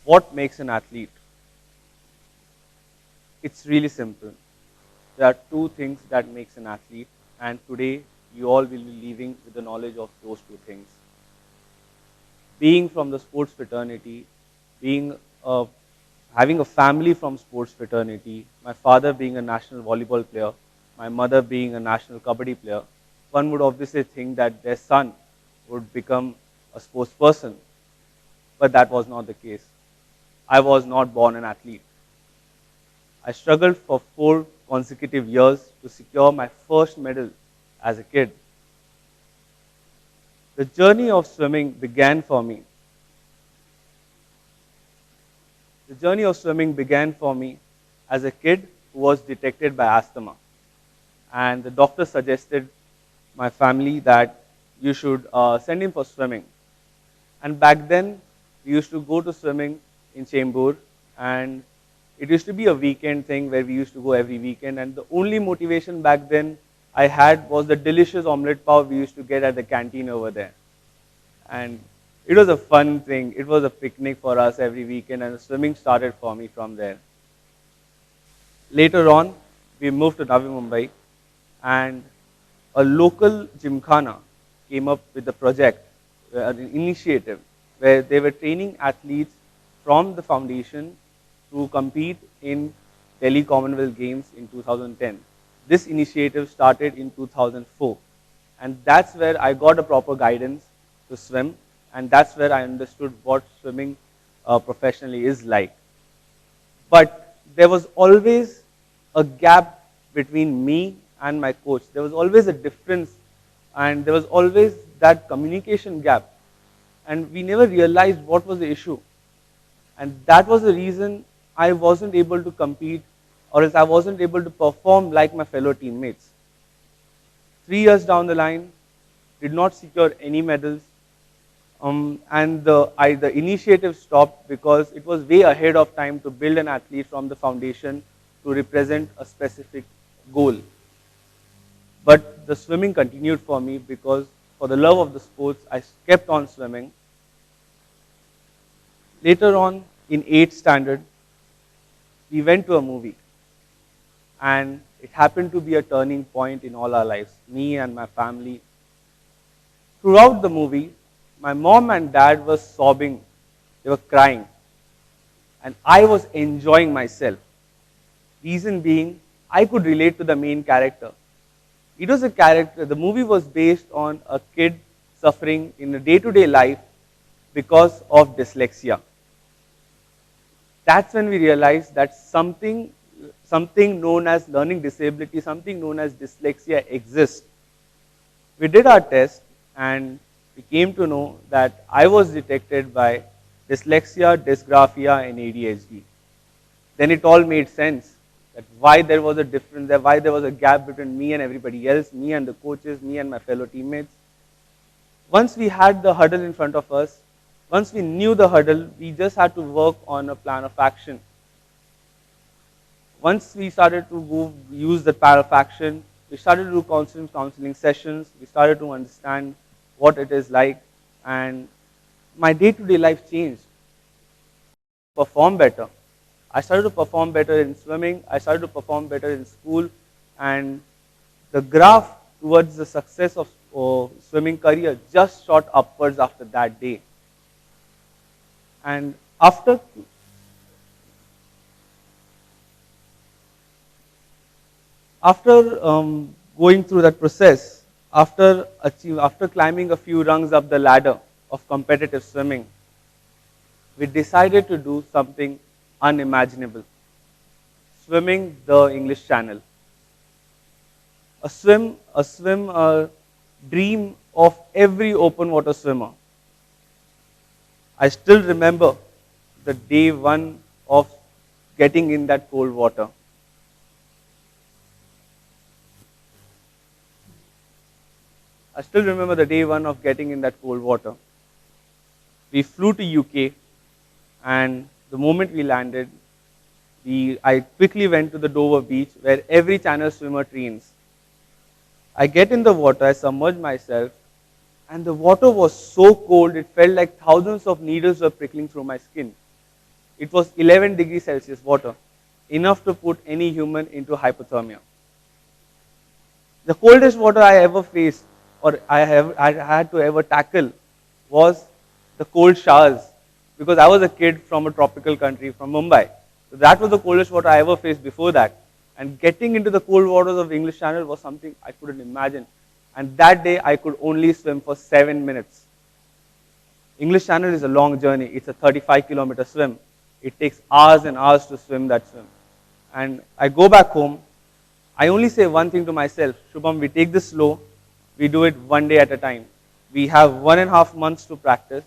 What makes an athlete? It's really simple. There are two things that makes an athlete, and today you all will be leaving with the knowledge of those two things. Being from the sports fraternity, being a, having a family from sports fraternity, my father being a national volleyball player, my mother being a national kabaddi player, one would obviously think that their son would become a sports person, but that was not the case. I was not born an athlete. I struggled for 4 consecutive years to secure my first medal as a kid. The journey of swimming began for me. The journey of swimming began for me as a kid who was detected by asthma. And the doctor suggested my family that you should send him for swimming. And back then, we used to go to swimming in Chembur, and it used to be a weekend thing where we used to go every weekend. And the only motivation back then I had was the delicious omelette pav we used to get at the canteen over there. And it was a fun thing. It was a picnic for us every weekend, and swimming started for me from there. Later on, we moved to Navi Mumbai, and a local gymkhana came up with a project, an initiative, where they were training athletes from the foundation to compete in Delhi Commonwealth Games in 2010. This initiative started in 2004, and that's where I got a proper guidance to swim, and that's where I understood what swimming professionally is like. But there was always a gap between me and my coach. There was always a difference, and there was always that communication gap, and we never realized what was the issue. And that was the reason I wasn't able to compete, or else I wasn't able to perform like my fellow teammates. 3 years down the line, did not secure any medals, and the initiative stopped because it was way ahead of time to build an athlete from the foundation to represent a specific goal. But the swimming continued for me because for the love of the sports, I kept on swimming. Later on, in 8th standard, we went to a movie, and it happened to be a turning point in all our lives, me and my family. Throughout the movie, my mom and dad were sobbing, they were crying, and I was enjoying myself. Reason being, I could relate to the main character. It was a character, the movie was based on a kid suffering in a day-to-day life because of dyslexia. That's when we realized that something known as learning disability, something known as dyslexia exists. We did our test, and we came to know that I was detected by dyslexia, dysgraphia, and ADHD. Then it all made sense that why there was a difference there, why there was a gap between me and everybody else, me and the coaches, me and my fellow teammates. Once we had the hurdle in front of us, once we knew the hurdle, we just had to work on a plan of action. Once we started to use the plan of action, we started to do counseling sessions, we started to understand what it is like, and my day-to-day life changed. Perform better. I started to perform better in swimming, I started to perform better in school, and the graph towards the success of swimming career just shot upwards after that day. And after going through that process, after climbing a few rungs up the ladder of competitive swimming, we decided to do something unimaginable. Swimming the English Channel. A dream of every open water swimmer. I still remember the day one of getting in that cold water. I still remember the day one of getting in that cold water. We flew to UK, and the moment we landed, I quickly went to the Dover beach where every channel swimmer trains. I get in the water, I submerge myself, and the water was so cold, it felt like thousands of needles were prickling through my skin. It was 11 degrees Celsius water, enough to put any human into hypothermia. The coldest water I ever faced or I had to ever tackle was the cold showers, because I was a kid from a tropical country, from Mumbai. So that was the coldest water I ever faced before that. And getting into the cold waters of the English Channel was something I couldn't imagine. And that day I could only swim for 7 minutes. English Channel is a long journey. It's a 35-kilometer swim. It takes hours and hours to swim that swim. And I go back home. I only say one thing to myself, Shubham, we take this slow. We do it one day at a time. We have 1.5 months to practice,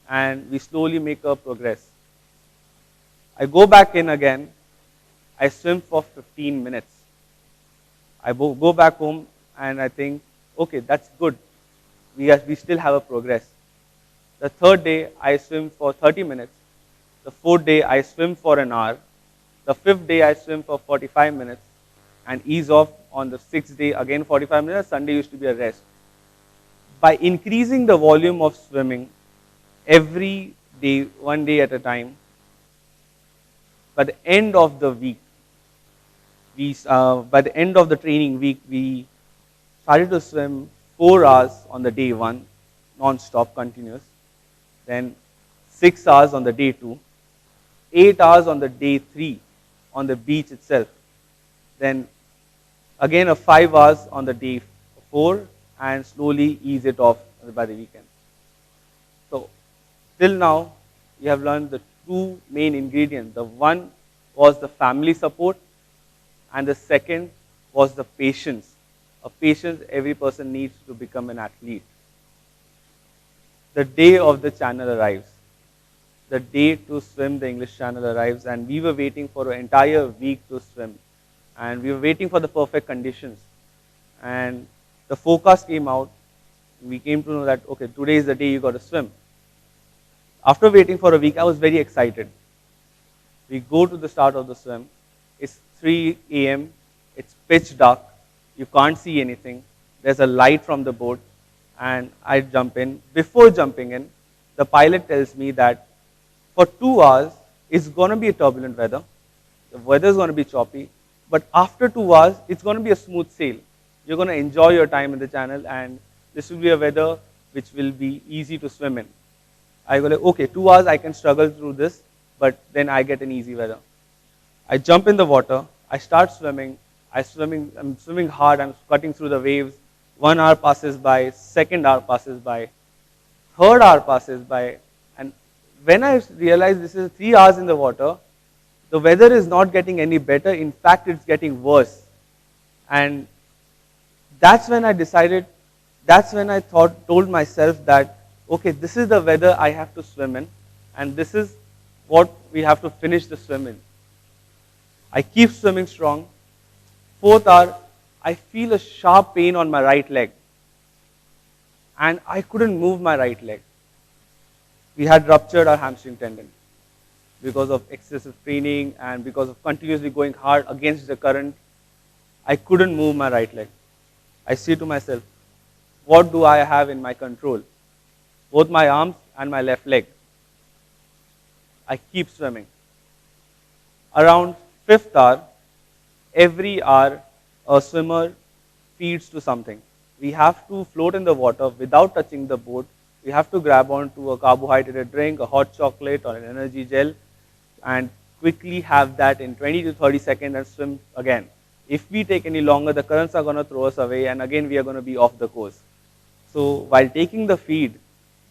and we slowly make our progress. I go back in again. I swim for 15 minutes. I go back home and I think, okay, that's good. We still have a progress. The third day, I swim for 30 minutes. The fourth day, I swim for an hour. The fifth day, I swim for 45 minutes and ease off on the sixth day, again 45 minutes. Sunday used to be a rest. By increasing the volume of swimming every day, one day at a time, by the end of the week, by the end of the training week, we started to swim 4 hours on the day 1, non-stop, continuous. Then 6 hours on the day 2, 8 hours on the day 3 on the beach itself. Then again a 5 hours on the day 4 and slowly ease it off by the weekend. So till now we have learned the 2 main ingredients. The one was the family support and the second was the patience. A patience every person needs to become an athlete. The day of the channel arrives. The day to swim the English Channel arrives, and we were waiting for an entire week to swim. And we were waiting for the perfect conditions. And the forecast came out. We came to know that, okay, today is the day you got to swim. After waiting for a week, I was very excited. We go to the start of the swim. It's 3 a.m. It's pitch dark. You can't see anything. There's a light from the boat. And I jump in. Before jumping in, the pilot tells me that for 2 hours, it's going to be a turbulent weather. The weather is going to be choppy. But after 2 hours, it's going to be a smooth sail. You're going to enjoy your time in the channel, and this will be a weather which will be easy to swim in. I go like, okay, 2 hours I can struggle through this, but then I get an easy weather. I jump in the water. I start swimming. I'm swimming hard. I'm cutting through the waves. 1 hour passes by. Second hour passes by. Third hour passes by. And when I realize this is 3 hours in the water, the weather is not getting any better. In fact, it's getting worse. And that's when I decided, that's when I told myself that, okay, this is the weather I have to swim in, and this is what we have to finish the swim in. I keep swimming strong. 4th hour, I feel a sharp pain on my right leg. And I couldn't move my right leg. We had ruptured our hamstring tendon because of excessive training and because of continuously going hard against the current. I couldn't move my right leg. I say to myself, what do I have in my control? Both my arms and my left leg. I keep swimming. Around 5th hour, every hour a swimmer feeds to something. We have to float in the water without touching the boat. We have to grab onto a carbohydrated drink, a hot chocolate or an energy gel, and quickly have that in 20 to 30 seconds and swim again. If we take any longer, the currents are going to throw us away, and again we are going to be off the course. So while taking the feed,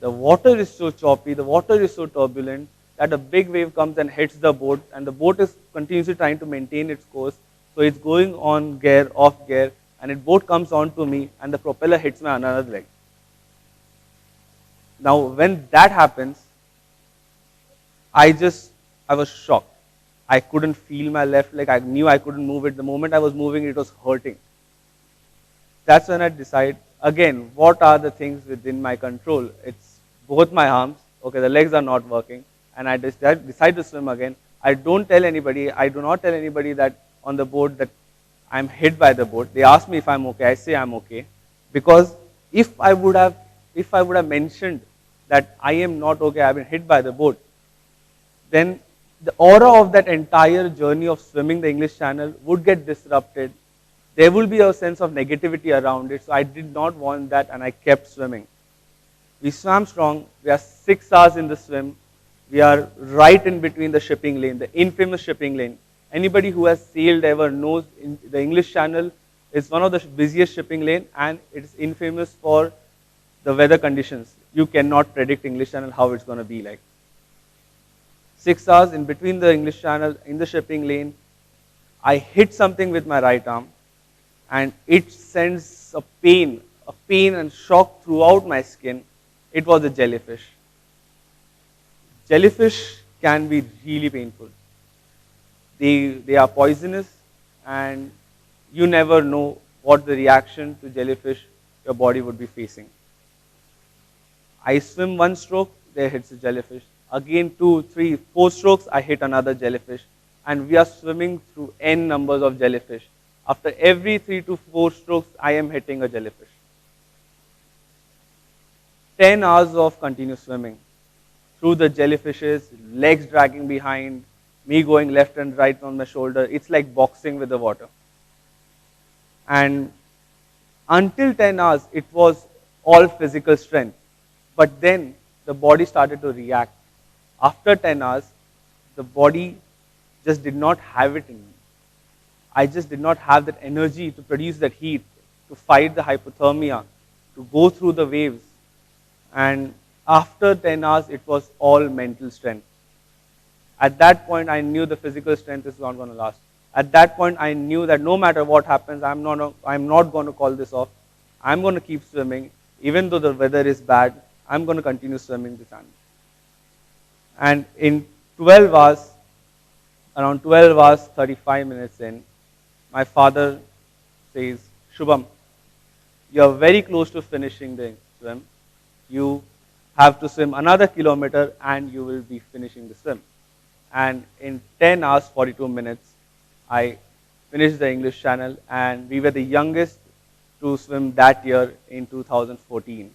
the water is so choppy, the water is so turbulent that a big wave comes and hits the boat, and the boat is continuously trying to maintain its course. So it's going on gear, off gear, and the boat comes on to me, and the propeller hits my another leg. Now when that happens, I was shocked. I couldn't feel my left leg. I knew I couldn't move it. The moment I was moving, it was hurting. That's when I decide, again, what are the things within my control? It's both my arms. Okay, the legs are not working. And I decide to swim again. I don't tell anybody. I do not tell anybody that on the boat that I'm hit by the boat. They ask me if I'm okay. I say I'm okay. Because if I would have mentioned that I am not okay, I've been hit by the boat, then the aura of that entire journey of swimming the English Channel would get disrupted. There will be a sense of negativity around it, so I did not want that and I kept swimming. We swam strong, we are 6 hours in the swim, we are right in between the shipping lane, the infamous shipping lane. Anybody who has sailed ever knows the English Channel is one of the busiest shipping lane and it's infamous for the weather conditions. You cannot predict English Channel how it's going to be like. 6 hours in between the English Channel in the shipping lane, I hit something with my right arm and it sends a pain and shock throughout my skin. It was a jellyfish. Jellyfish can be really painful. They are poisonous and you never know what the reaction to jellyfish your body would be facing. I swim one stroke, there hits a jellyfish. Again 2, 3, 4 strokes, I hit another jellyfish. And we are swimming through n numbers of jellyfish. After every 3 to 4 strokes, I am hitting a jellyfish. 10 hours of continuous swimming through the jellyfishes, legs dragging behind, me going left and right on my shoulder. It's like boxing with the water. And until 10 hours, it was all physical strength. But then the body started to react. After 10 hours, the body just did not have it in me. I just did not have that energy to produce that heat, to fight the hypothermia, to go through the waves. And after 10 hours, it was all mental strength. At that point, I knew the physical strength is not going to last. At that point, I knew that no matter what happens, I'm not going to call this off. I'm going to keep swimming. Even though the weather is bad, I'm going to continue swimming the channel. And in 12 hours, around 12 hours, 35 minutes in, my father says, Shubham, you're very close to finishing the swim. You have to swim another kilometer and you will be finishing the swim. And in 10 hours, 42 minutes, I finished the English Channel and we were the youngest to swim that year in 2014.